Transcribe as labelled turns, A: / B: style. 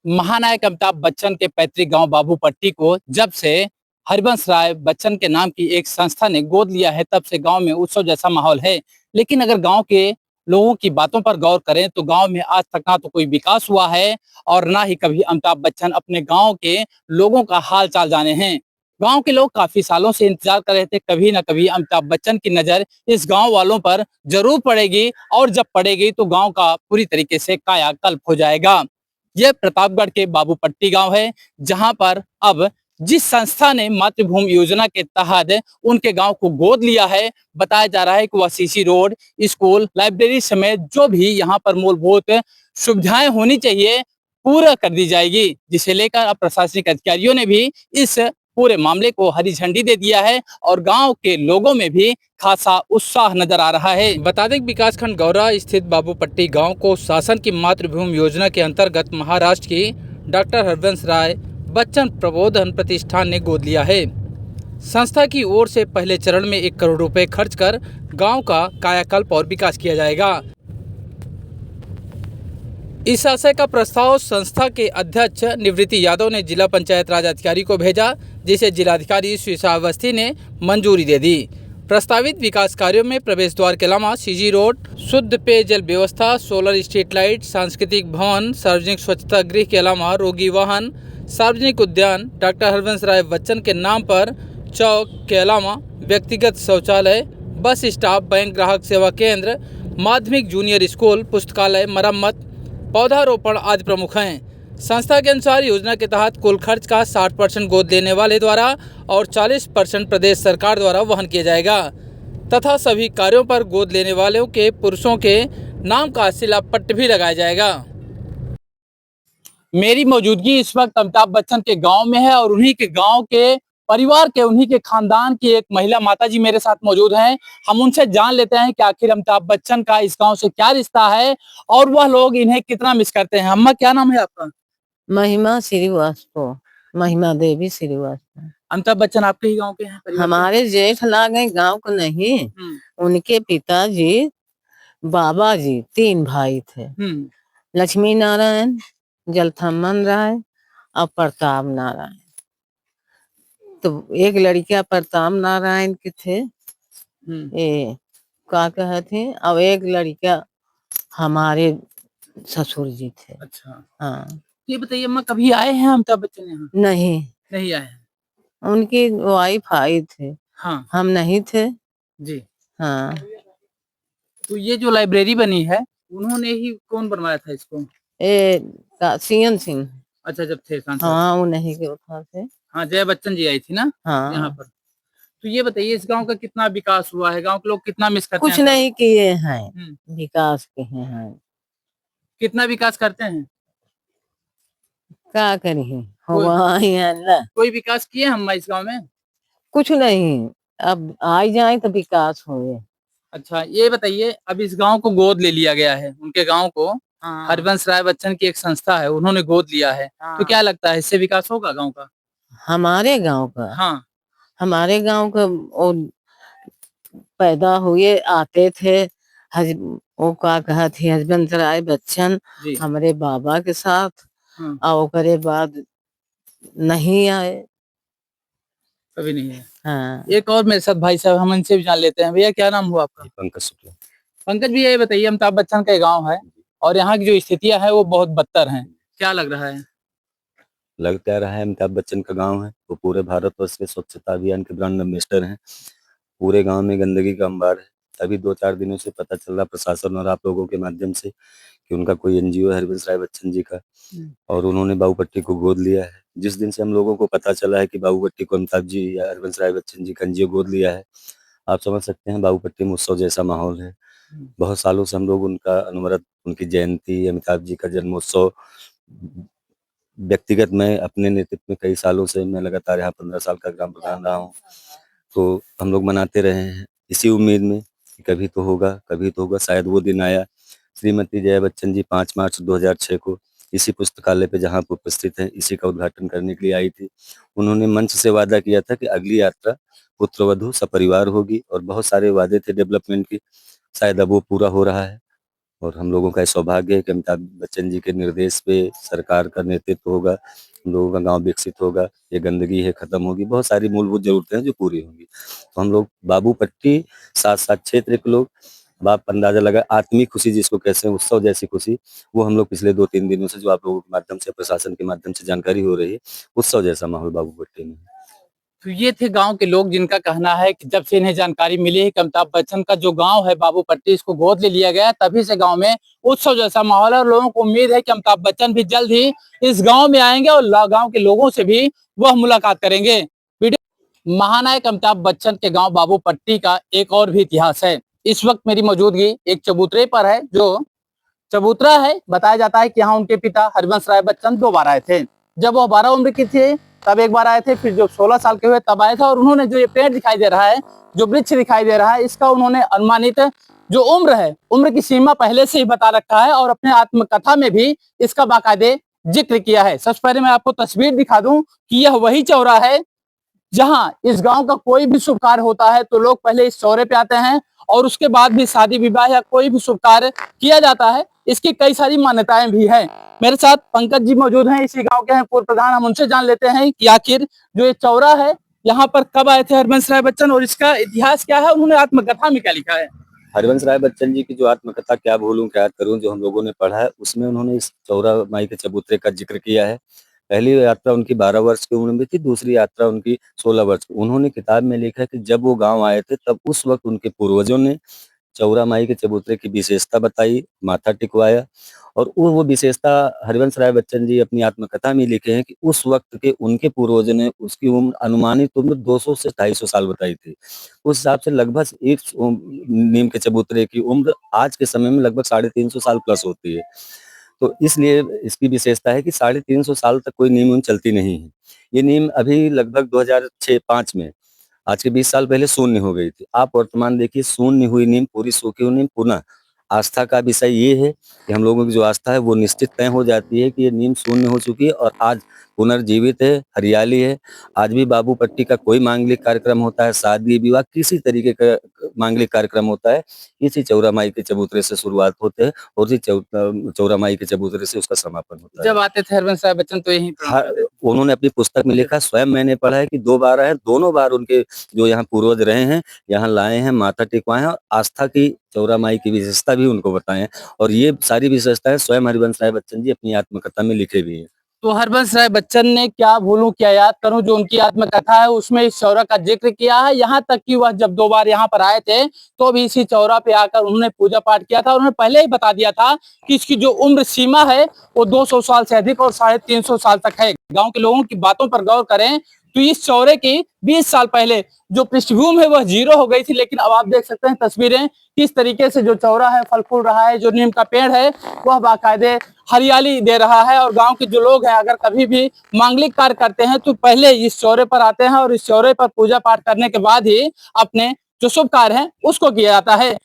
A: महानायक अमिताभ बच्चन के पैतृक गांव बाबूपट्टी को जब से हरिवंश राय बच्चन के नाम की एक संस्था ने गोद लिया है, तब से गांव में उत्सव जैसा माहौल है। लेकिन अगर गांव के लोगों की बातों पर गौर करें तो गांव में आज तक ना तो कोई विकास हुआ है और ना ही कभी अमिताभ बच्चन अपने गांव के लोगों का हाल चाल जाने हैं। गांव के लोग काफी सालों से इंतजार कर रहे थे, कभी ना कभी अमिताभ बच्चन की नजर इस गांव वालों पर जरूर पड़ेगी और जब पड़ेगी तो गांव का पूरी तरीके से कायाकल्प हो जाएगा। यह प्रतापगढ़ के बाबूपट्टी गांव है, जहां पर अब जिस संस्था ने मातृभूमि योजना के तहत उनके गांव को गोद लिया है, बताया जा रहा है कि वह सीसी रोड, स्कूल, लाइब्रेरी समेत जो भी यहां पर मूलभूत सुविधाएं होनी चाहिए पूरा कर दी जाएगी, जिसे लेकर अब प्रशासनिक अधिकारियों ने भी इस पूरे मामले को हरी झंडी दे दिया है और गांव के लोगों में भी खासा उत्साह नजर आ रहा है। बता दें विकास खंड गौरा स्थित बाबूपट्टी गांव को शासन की मातृभूमि योजना के अंतर्गत महाराष्ट्र की डॉक्टर हरिवंश राय बच्चन प्रबोधन प्रतिष्ठान ने गोद लिया है। संस्था की ओर से पहले चरण में 1 करोड़ रुपए खर्च कर गांव का कायाकल्प और विकास किया जाएगा। इस आशय का प्रस्ताव संस्था के अध्यक्ष निवृत्ति यादव ने जिला पंचायत राज अधिकारी को भेजा, जिसे जिलाधिकारी श्रीषा अवस्थी ने मंजूरी दे दी। प्रस्तावित विकास कार्यों में प्रवेश द्वार के अलावा सीजी रोड, शुद्ध पेयजल व्यवस्था, सोलर स्ट्रीट लाइट, सांस्कृतिक भवन, सार्वजनिक स्वच्छता गृह के अलावा रोगी वाहन, सार्वजनिक उद्यान, डॉक्टर हरिवंश राय बच्चन के नाम पर चौक के अलावा व्यक्तिगत शौचालय, बस स्टॉप, बैंक ग्राहक सेवा केंद्र, माध्यमिक जूनियर स्कूल, पुस्तकालय, मरम्मत, पौधारोपण आदि प्रमुख हैं। संस्था के अनुसार योजना के तहत कुल खर्च का 60% गोद लेने वाले द्वारा और 40% प्रदेश सरकार द्वारा वहन किया जाएगा तथा सभी कार्यों पर गोद लेने वालों के पुरुषों के नाम का शिलापट्ट भी लगाया जाएगा। मेरी मौजूदगी इस वक्त अमिताभ बच्चन के गांव में है और उन्हीं के गांव के परिवार के, उन्हीं के खानदान की एक महिला माताजी मेरे साथ मौजूद हैं। हम उनसे जान लेते हैं कि आखिर अमिताभ बच्चन का इस गांव से क्या रिश्ता है और वह लोग इन्हें कितना मिस करते हैं। अम्मा, क्या नाम है आपका?
B: महिमा श्रीवास्तव, महिमा देवी श्रीवास्तव।
A: अमिताभ बच्चन आपके ही गांव के हैं?
B: हमारे जेठ लागे गांव को नहीं, उनके पिताजी बाबा जी 3 भाई थे, लक्ष्मी नारायण, जलथम्मन राय और प्रताप नारायण। तो एक लड़किया प्रताप नारायण के थे, ये क्या कहते, और एक लड़किया हमारे ससुर जी थे।
A: अच्छा,
B: हाँ।
A: ये बताइए अम्मा, कभी आए हैं अमिताभ बच्चन यहाँ?
B: नहीं,
A: नहीं आए हैं।
B: उनकी वाइफ आई थे। हाँ, हम नहीं थे
A: जी।
B: हाँ।
A: तो ये जो लाइब्रेरी बनी है, उन्होंने ही, कौन बनवाया था इसको?
B: सीएन सिंह।
A: अच्छा, जब थे सांसद।
B: हाँ, वो नहीं के उठा थे।
A: हाँ, जया बच्चन जी आई थी ना यहाँ पर। तो ये बताइए इस गांव का कितना विकास हुआ है, गांव के लोग कितना मिस करते हैं?
B: कुछ नहीं किए हैं, विकास किए हैं।
A: कितना विकास करते हैं?
B: क्या करिए,
A: कोई विकास किए हम इस गांव में?
B: कुछ नहीं, अब आ जाए तो विकास होए।
A: अच्छा, ये बताइए, अब इस गांव को गोद ले लिया गया है, उनके गांव को हरिवंश राय बच्चन की एक संस्था है, उन्होंने गोद लिया है। तो क्या लगता है इससे विकास होगा गांव का?
B: हमारे गांव का?
A: हाँ,
B: हमारे गांव का पैदा हुए आते थे, वो क्या कहते हरिवंश राय बच्चन हमारे बाबा के साथ, और उसके बाद नहीं आए,
A: कभी नहीं है।
B: हाँ।
A: एक और मेरे साथ भाई साहब, हम इनसे भी जान लेते हैं। भैया, क्या नाम हुआ आपका?
C: पंकज शुक्ला।
A: पंकज भैया, ये बताइए, अमिताभ बच्चन का गाँव है और यहाँ की जो स्थितियां है वो बहुत बदतर हैं, क्या लग रहा है?
C: लग क्या रहा है, अमिताभ बच्चन का गांव है, वो पूरे भारतवर्ष के स्वच्छता अभियान के ब्रांड एम्बेसडर हैं। पूरे गांव में गंदगी का अंबार है। अभी 2-4 दिनों से पता चल रहा प्रशासन और आप लोगों के माध्यम से कि उनका कोई एनजीओ है हरिवंश राय बच्चन जी का, और उन्होंने बाबूपट्टी को गोद लिया है। जिस दिन से हम लोगों को पता चला है कि बाबूपट्टी को अमिताभ जी या हरिवंश राय बच्चन जी का एनजीओ गोद लिया है, आप समझ सकते हैं बाबूपट्टी में उत्सव जैसा माहौल है। बहुत सालों से हम लोग उनका अनवरत, उनकी जयंती, अमिताभ जी का जन्मोत्सव, व्यक्तिगत मैं अपने नेतृत्व में कई सालों से मैं लगातार यहाँ 15 साल का ग्राम प्रधान रहा हूँ, तो हम लोग मनाते रहे हैं इसी उम्मीद में कि कभी तो होगा, कभी तो होगा। शायद वो दिन आया। श्रीमती जया बच्चन जी 5 मार्च 2006 को इसी पुस्तकालय पे जहाँ पर उपस्थित है, इसी का उद्घाटन करने के लिए आई थी। उन्होंने मंच से वादा किया था कि अगली यात्रा पुत्रवधू सपरिवार होगी, और बहुत सारे वादे थे डेवलपमेंट की, शायद अब वो पूरा हो रहा है। और हम लोगों का सौभाग्य है कि अमिताभ बच्चन जी के निर्देश पे सरकार का नेतृत्व होगा, हम लोगों का गांव विकसित होगा, ये गंदगी है खत्म होगी, बहुत सारी मूलभूत जरूरतें हैं जो पूरी होंगी। तो हम लोग बाबू पट्टी साथ साथ क्षेत्र के लोग, अब आप अंदाजा लगा आत्मिक खुशी जिसको कहते हैं, उत्सव जैसी खुशी, वो हम लोग पिछले 2-3 दिनों से जो आप लोगों के माध्यम से, प्रशासन के माध्यम से जानकारी हो रही है, उत्सव जैसा माहौल बाबू पट्टी में है।
A: तो ये थे गांव के लोग जिनका कहना है कि जब से इन्हें जानकारी मिली है कि अमिताभ बच्चन का जो गांव है बाबू पट्टी, इसको गोद ले लिया गया, तभी से गांव में उत्सव जैसा माहौल है और लोगों को उम्मीद है कि अमिताभ बच्चन भी जल्द ही इस गांव में आएंगे और गांव के लोगों से भी वह मुलाकात करेंगे। वीडियो महानायक अमिताभ बच्चन के गांव बाबू पट्टी का एक और भी इतिहास है। इस वक्त मेरी मौजूदगी एक चबूतरे पर है। जो चबूतरा है, बताया जाता है कि यहाँ उनके पिता हरिवंश राय बच्चन 2 बार आए थे। जब वह 12 उम्र की थे तब एक बार आए थे, फिर जब 16 साल के हुए तब आए थे। और उन्होंने जो ये पेड़ दिखाई दे रहा है, जो वृक्ष दिखाई दे रहा है, इसका उन्होंने अनुमानित जो उम्र है, उम्र की सीमा पहले से ही बता रखा है और अपने आत्मकथा में भी इसका बाकायदे जिक्र किया है। सबसे पहले मैं आपको तस्वीर दिखा दूं कि यह वही चौरा है जहां इस गांव का कोई भी शुभ कार्य होता है तो लोग पहले इस चौरे पे आते हैं और उसके बाद भी शादी विवाह या कोई भी शुभ कार्य किया जाता है। इसकी कई सारी मान्यताएं भी हैं। मेरे साथ पंकज जी मौजूद हैं, इसी गांव के हैं, पूर्व प्रधान। हम उनसे जान लेते हैं कि आखिर जो ये चौरा है, यहाँ पर कब आए थे हरिवंश राय बच्चन और इसका इतिहास क्या है, उन्होंने आत्मकथा में क्या लिखा है।
C: हरिवंश राय बच्चन जी की जो आत्मकथा क्या भूलूं क्या करूं, जो हम लोगों ने पढ़ा है, उसमें उन्होंने इस चौरा माई के चबूतरे का जिक्र किया है। पहली यात्रा उनकी 12 वर्ष की उम्र में थी, दूसरी यात्रा उनकी 16 वर्ष की। उन्होंने किताब में लिखा है कि जब वो गांव आए थे तब उस वक्त उनके पूर्वजों ने चौरा माई के चबूतरे की विशेषता बताई, माथा टिकवाया। और वो विशेषता हरिवंश राय बच्चन जी अपनी आत्मकथा में लिखे हैं कि उस वक्त के उनके पूर्वजों ने उसकी उम्र, अनुमानित उम्र 200 से 250 साल बताई थी। उस हिसाब से लगभग एक नीम के चबूतरे की उम्र आज के समय में लगभग 350 साल प्लस होती है। तो इसलिए इसकी विशेषता है कि 350 साल तक कोई नीम चलती नहीं है। ये नीम अभी लगभग 2006-5 में, आज के 20 साल पहले शून्य हो गई थी। आप वर्तमान देखिए, शून्य हुई नीम, पूरी सूखी हुई नीम, पुनः आस्था का विषय ये है कि हम लोगों की जो आस्था है वो निश्चित तय हो जाती है कि ये नीम शून्य हो चुकी है और आज पुनर्जीवित है, हरियाली है। आज भी बाबू पट्टी का कोई मांगलिक कार्यक्रम होता है, शादी विवाह किसी तरीके का मांगलिक कार्यक्रम होता है, इसी चौरा माई के चबूतरे से शुरुआत होते हैं और इसी चौरा माई के चबूतरे से उसका समापन होता है।
A: जब आते थे हरिवंश राय बच्चन तो यही
C: उन्होंने अपनी पुस्तक में लिखा, स्वयं मैंने पढ़ा है कि 2 बार आए, दोनों बार उनके जो यहाँ पूर्वज रहे हैं, यहाँ लाए हैं, माथा टिकवाए हैं और आस्था की चौरा माई की विशेषता भी उनको बताएं। और ये सारी विशेषताएं स्वयं हरिवंश राय बच्चन जी अपनी आत्मकथा में लिखे भी हैं।
A: तो हरिवंश राय बच्चन ने क्या भूलूं क्या याद करूं, जो उनकी आत्मकथा है उसमें इस चौरा का जिक्र किया है। यहाँ तक कि वह जब 2 बार यहाँ पर आए थे तो भी इसी चौरा पे आकर उन्होंने पूजा पाठ किया था। उन्होंने पहले ही बता दिया था कि इसकी जो उम्र सीमा है वो 200 साल से अधिक और 350 साल तक है। गाँव के लोगों की बातों पर गौर करें तो इस चौरे की 20 साल पहले जो पृष्ठभूमि है वह 0 हो गई थी, लेकिन अब आप देख सकते हैं तस्वीरें किस तरीके से जो चौरा है फल फूल रहा है। जो नीम का पेड़ है वह बाकायदे हरियाली दे रहा है और गांव के जो लोग हैं अगर कभी भी मांगलिक कार्य करते हैं तो पहले इस चौरे पर आते हैं और इस चौरे पर पूजा पाठ करने के बाद ही अपने जो शुभ कार्य है उसको किया जाता है।